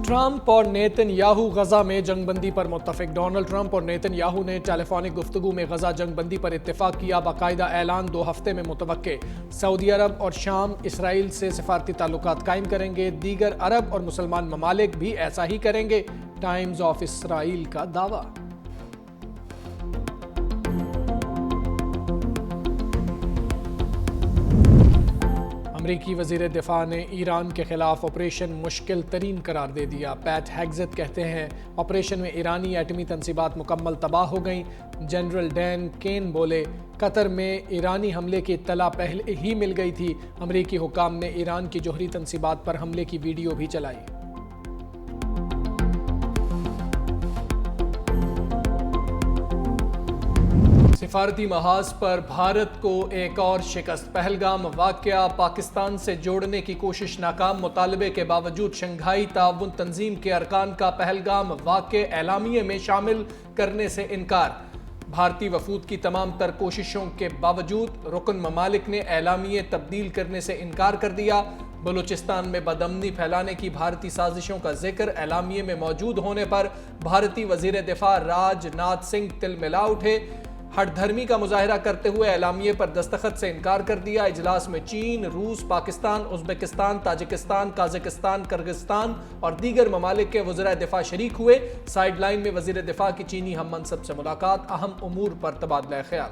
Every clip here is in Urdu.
ٹرمپ اور نیتن یاہو غزہ میں جنگ بندی پر متفق۔ ڈونلڈ ٹرمپ اور نیتن یاہو نے ٹیلی فونک گفتگو میں غزہ جنگ بندی پر اتفاق کیا۔ باقاعدہ اعلان 2 ہفتے میں متوقع۔ سعودی عرب اور شام اسرائیل سے سفارتی تعلقات قائم کریں گے۔ دیگر عرب اور مسلمان ممالک بھی ایسا ہی کریں گے، ٹائمز آف اسرائیل کا دعویٰ۔ امریکی وزیر دفاع نے ایران کے خلاف آپریشن مشکل ترین قرار دے دیا۔ پیٹ ہیگزت کہتے ہیں آپریشن میں ایرانی ایٹمی تنصیبات مکمل تباہ ہو گئیں۔ جنرل ڈین کین بولے قطر میں ایرانی حملے کی اطلاع پہلے ہی مل گئی تھی۔ امریکی حکام نے ایران کی جوہری تنصیبات پر حملے کی ویڈیو بھی چلائی۔ سفارتی محاذ پر بھارت کو ایک اور شکست۔ پہلگام واقعہ پاکستان سے جوڑنے کی کوشش ناکام۔ مطالبے کے باوجود شنگھائی تعاون تنظیم کے ارکان کا پہلگام واقعہ اعلامیے میں شامل کرنے سے انکار۔ بھارتی وفود کی تمام تر کوششوں کے باوجود رکن ممالک نے اعلامیے تبدیل کرنے سے انکار کر دیا۔ بلوچستان میں بدامنی پھیلانے کی بھارتی سازشوں کا ذکر اعلامیے میں موجود ہونے پر بھارتی وزیر دفاع راج ناتھ سنگھ تل ملا اٹھے۔ ہٹ دھرمی کا مظاہرہ کرتے ہوئے اعلامیے پر دستخط سے انکار کر دیا۔ اجلاس میں چین، روس، Pakistan, Uzbekistan, Tajikistan, Kazakhstan, Kyrgyzstan اور دیگر ممالک کے وزرائے دفاع شریک ہوئے۔ سائیڈ لائن میں وزیر دفاع کی چینی ہم منصب سے ملاقات، اہم امور پر تبادلہ خیال۔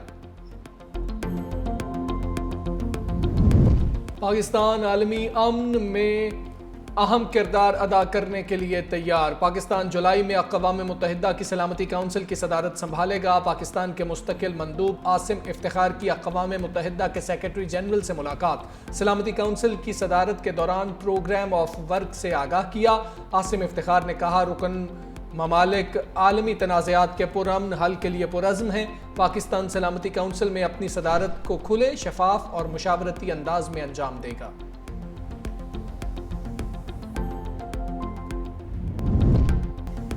پاکستان عالمی امن میں اہم کردار ادا کرنے کے لیے تیار۔ پاکستان جولائی میں اقوام متحدہ کی سلامتی کونسل کی صدارت سنبھالے گا۔ پاکستان کے مستقل مندوب عاصم افتخار کی اقوام متحدہ کے سیکرٹری جنرل سے ملاقات۔ سلامتی کونسل کی صدارت کے دوران پروگرام آف ورک سے آگاہ کیا۔ عاصم افتخار نے کہا رکن ممالک عالمی تنازعات کے پرامن حل کے لیے پرعزم ہیں۔ پاکستان سلامتی کونسل میں اپنی صدارت کو کھلے، شفاف اور مشاورتی انداز میں انجام دے گا۔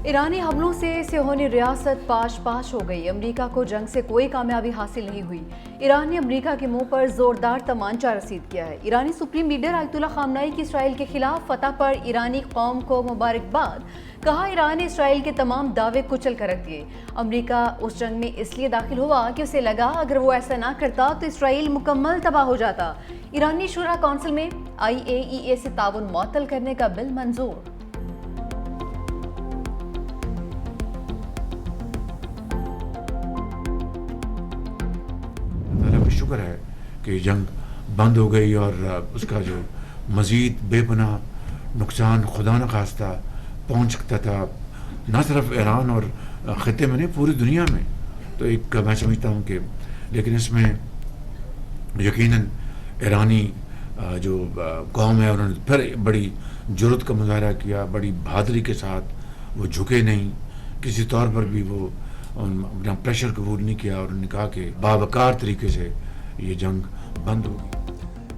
ایرانی حملوں سے صہیونی ریاست پاش پاش ہو گئی۔ امریکہ کو جنگ سے کوئی کامیابی حاصل نہیں ہوئی۔ ایران نے امریکہ کے منہ پر زوردار تمانچہ رسید کیا ہے۔ ایرانی سپریم لیڈر آیت اللہ خامنہئی کی اسرائیل کے خلاف فتح پر ایرانی قوم کو مبارکباد۔ کہا ایران نے اسرائیل کے تمام دعوے کچل کر رکھ دیے۔ امریکہ اس جنگ میں اس لیے داخل ہوا کہ اسے لگا اگر وہ ایسا نہ کرتا تو اسرائیل مکمل تباہ ہو جاتا۔ ایرانی شورا کونسل میں IAEA سے تعاون معطل کرنے کا بل منظور۔ شکر ہے کہ جنگ بند ہو گئی اور اس کا جو مزید بے پناہ نقصان خدا نخواستہ پہنچ سکتا تھا نہ صرف ایران اور خطے میں نہیں پوری دنیا میں، تو ایک میں سمجھتا ہوں کہ لیکن اس میں یقیناً ایرانی جو قوم ہے انہوں نے پھر بڑی جرأت کا مظاہرہ کیا، بڑی بہادری کے ساتھ وہ جھکے نہیں، کسی طور پر بھی وہ اپنا پریشر قبول نہیں کیا اور انہوں نے کہا کہ باوقار طریقے سے یہ جنگ بند ہوگی۔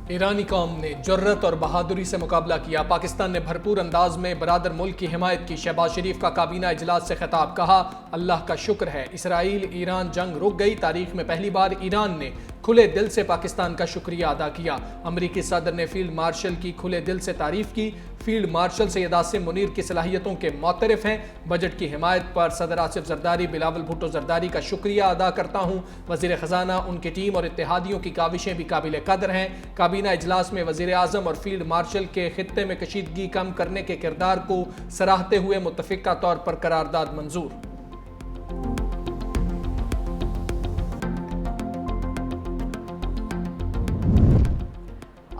ایرانی قوم نے جرت اور بہادری سے مقابلہ کیا۔ پاکستان نے بھرپور انداز میں برادر ملک کی حمایت کی۔ شہباز شریف کا کابینہ اجلاس سے خطاب، کہا اللہ کا شکر ہے اسرائیل ایران جنگ رک گئی۔ تاریخ میں پہلی بار ایران نے کھلے دل سے پاکستان کا شکریہ ادا کیا۔ امریکی صدر نے فیلڈ مارشل کی کھلے دل سے تعریف کی۔ فیلڈ مارشل سید عاصم منیر کی صلاحیتوں کے معترف ہیں۔ بجٹ کی حمایت پر صدر آصف زرداری، بلاول بھٹو زرداری کا شکریہ ادا کرتا ہوں۔ وزیر خزانہ، ان کی ٹیم اور اتحادیوں کی کاوشیں بھی قابل قدر ہیں۔ کابینہ اجلاس میں وزیر اعظم اور فیلڈ مارشل کے خطے میں کشیدگی کم کرنے کے کردار کو سراہتے ہوئے متفقہ طور پر قرارداد منظور۔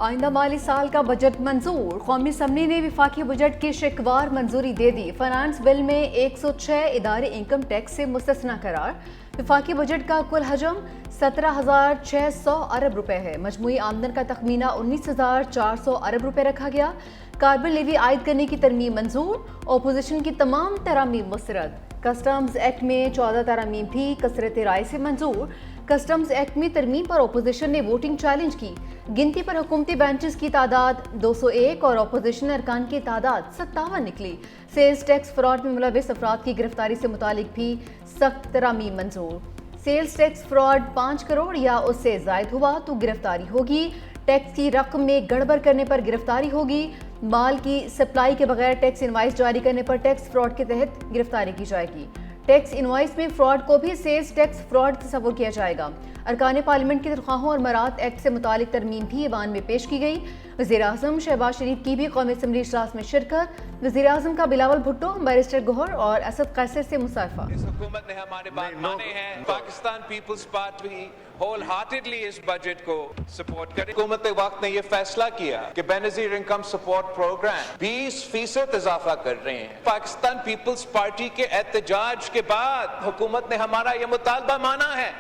آئندہ مالی سال کا بجٹ منظور۔ قومی اسمبلی نے وفاقی بجٹ کی شکوار منظوری دے دی۔ فائنانس بل میں 106 ادارے انکم ٹیکس سے مستثنی قرار۔ وفاقی بجٹ کا کل حجم 17,600 ارب روپے ہے۔ مجموعی آمدن کا تخمینہ 19,400 ارب روپے رکھا گیا۔ کاربن لیوی عائد کرنے کی ترمیم منظور۔ اپوزیشن کی تمام ترامیم مسترد۔ کسٹمز ایکٹ میں 14 ترامیم بھی کثرت رائے سے منظور۔ کسٹمز ایکٹ میں ترمیم پر اپوزیشن نے ووٹنگ چیلنج کی۔ گنتی پر حکومتی بینچز کی تعداد 201 اور اپوزیشن ارکان کی تعداد 57 نکلی۔ سیلز ٹیکس فراڈ میں ملوث افراد کی گرفتاری سے متعلق بھی سخت ترامیم منظور۔ سیلز ٹیکس فراڈ 5 کروڑ یا اس سے زائد ہوا تو گرفتاری ہوگی۔ ٹیکس کی رقم میں گڑبڑ کرنے پر گرفتاری ہوگی۔ مال کی سپلائی کے بغیر ٹیکس انوائس جاری کرنے پر ٹیکس فراڈ کے تحت گرفتاری کی جائے گی۔ ٹیکس انوائس میں فراڈ کو بھی سیلز ٹیکس فراڈ تصور کیا جائے گا۔ ارکان پارلیمنٹ کی تنخواہوں اور مراد ایکٹ سے متعلق ترمیم بھی ایوان میں پیش کی گئی۔ وزیر اعظم شہباز شریف کی بھی قومی اسمبلی اجلاس میں شرکت۔ وزیر اعظم کا بلاول بھٹو، بیرسٹر گوہر اور اسد قیصر سے مصافحہ۔ اس حکومت نے ہمارے بات مانے ہیں۔ پاکستان پیپلز پارٹی ہول ہارٹیڈلی اس بجٹ کو سپورٹ کرے۔ حکومت وقت نے یہ فیصلہ کیا کہ بے نظیر انکم سپورٹ پروگرام 20% اضافہ کر رہے ہیں۔ پاکستان پیپلز پارٹی کے احتجاج کے بعد حکومت نے ہمارا یہ مطالبہ مانا ہے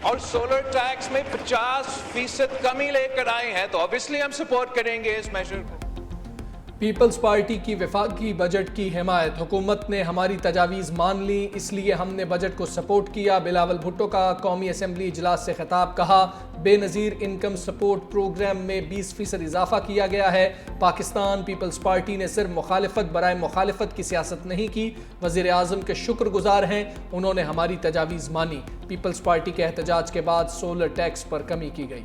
اور سولر ٹیکس میں 50% کمی لے کر آئے ہیں، تو obviously ہم سپورٹ کریں گے اس میجر کو۔ پیپلز پارٹی کی وفاقی بجٹ کی حمایت، حکومت نے ہماری تجاویز مان لی اس لیے ہم نے بجٹ کو سپورٹ کیا۔ بلاول بھٹو کا قومی اسمبلی اجلاس سے خطاب، کہا بے نظیر انکم سپورٹ پروگرام میں 20% اضافہ کیا گیا ہے۔ پاکستان پیپلز پارٹی نے صرف مخالفت برائے مخالفت کی سیاست نہیں کی، وزیر اعظم کے شکر گزار ہیں، انہوں نے ہماری تجاویز مانی۔ پیپلز پارٹی کے احتجاج کے بعد سولر ٹیکس پر کمی کی گئی۔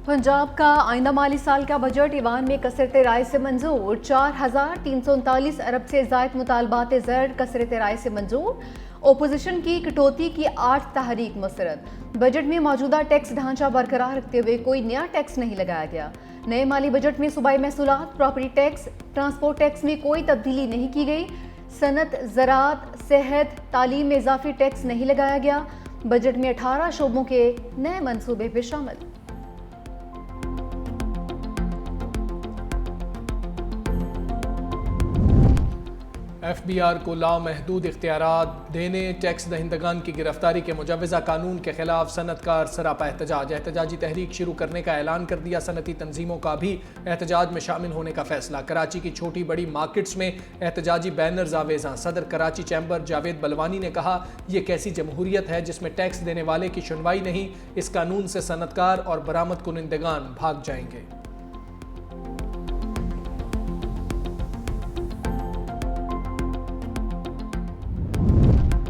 پنجاب کا آئندہ مالی سال کا بجٹ ایوان میں کثرت رائے سے منظور۔ 4339 ارب سے زائد مطالبات زر کثرت رائے سے منظور۔ اپوزیشن کی کٹوتی کی 8 تحریک مسترد۔ بجٹ میں موجودہ ٹیکس ڈھانچہ برقرار رکھتے ہوئے کوئی نیا ٹیکس نہیں لگایا گیا۔ نئے مالی بجٹ میں صوبائی محصولات، پراپرٹی ٹیکس، ٹرانسپورٹ ٹیکس میں کوئی تبدیلی نہیں کی گئی۔ صنعت، زراعت، صحت، تعلیم میں اضافی ٹیکس نہیں لگایا گیا۔ بجٹ میں 18 شعبوں کے نئے منصوبے بھی شامل۔ ایف بی آر کو لامحدود اختیارات دینے، ٹیکس دہندگان کی گرفتاری کے مجوزہ قانون کے خلاف صنعت کار سراپا احتجاج۔ احتجاجی تحریک شروع کرنے کا اعلان کر دیا، صنعتی تنظیموں کا بھی احتجاج میں شامل ہونے کا فیصلہ۔ کراچی کی چھوٹی بڑی مارکیٹس میں احتجاجی بینرز آویزاں۔ صدر کراچی چیمبر جاوید بلوانی نے کہا یہ کیسی جمہوریت ہے جس میں ٹیکس دینے والے کی سنوائی نہیں، اس قانون سے صنعت کار اور برآمد کنندگان بھاگ جائیں گے۔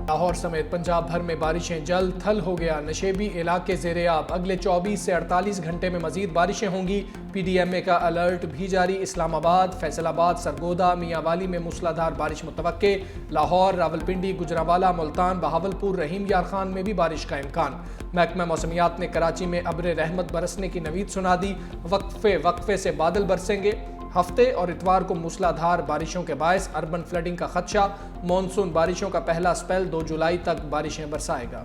لاہور سمیت پنجاب بھر میں بارشیں، جل تھل ہو گیا، نشیبی علاقے زیر آب۔ اگلے 24 سے 48 گھنٹے میں مزید بارشیں ہوں گی۔ پی ڈی ایم اے کا الرٹ بھی جاری۔ اسلام آباد، فیصل آباد، سرگودا، میاں والی میں موسلا دھار بارش متوقع۔ لاہور، راولپنڈی، گجرانوالہ، ملتان، بہاولپور، رحیم یار خان میں بھی بارش کا امکان۔ محکمہ موسمیات نے کراچی میں ابر رحمت برسنے کی نوید سنا دی۔ وقفے سے بادل برسیں گے۔ ہفتے اور اتوار کو موسلا دھار بارشوں کے باعث اربن فلڈنگ کا خدشہ۔ مانسون بارشوں کا پہلا سپیل 2 جولائی تک بارشیں برسائے گا۔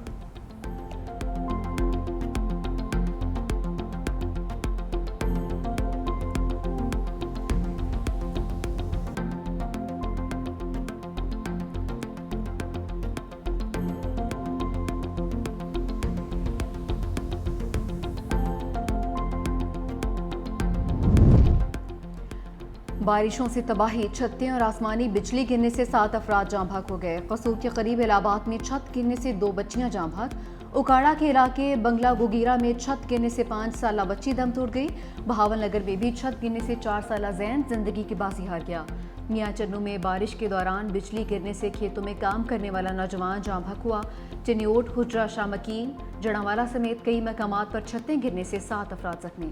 بارشوں سے تباہی، چھتیں اور آسمانی بجلی گرنے سے 7 افراد جاں بحق ہو گئے۔ قصور کے قریب الہ آباد میں چھت گرنے سے 2 بچیاں جاں بحق۔ اکاڑا کے علاقے بنگلہ گوگیرا میں چھت گرنے سے 5 سالہ بچی دم توڑ گئی۔ بہاول نگر میں بھی چھت گرنے سے 4 سالہ زین زندگی کی بازی ہار گیا۔ میاں چنو میں بارش کے دوران بجلی گرنے سے کھیتوں میں کام کرنے والا نوجوان جاں بحق ہوا۔ چنیوٹ، حجرہ شاہ مکین، جڑانوالہ سمیت کئی مقامات پر چھتیں گرنے سے 7 افراد زخمی۔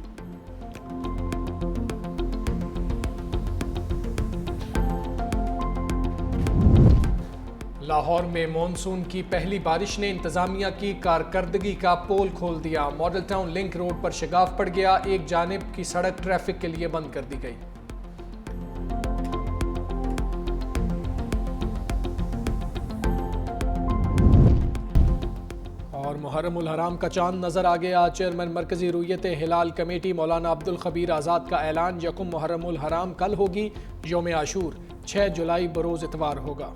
لاہور میں مانسون کی پہلی بارش نے انتظامیہ کی کارکردگی کا پول کھول دیا۔ ماڈل ٹاؤن لنک روڈ پر شگاف پڑ گیا، ایک جانب کی سڑک ٹریفک کے لیے بند کر دی گئی۔ اور محرم الحرام کا چاند نظر آ گیا۔ چیئرمین مرکزی رویت ہلال کمیٹی مولانا عبدالخبیر آزاد کا اعلان، یکم محرم الحرام کل ہوگی، یوم عاشور 6 جولائی بروز اتوار ہوگا۔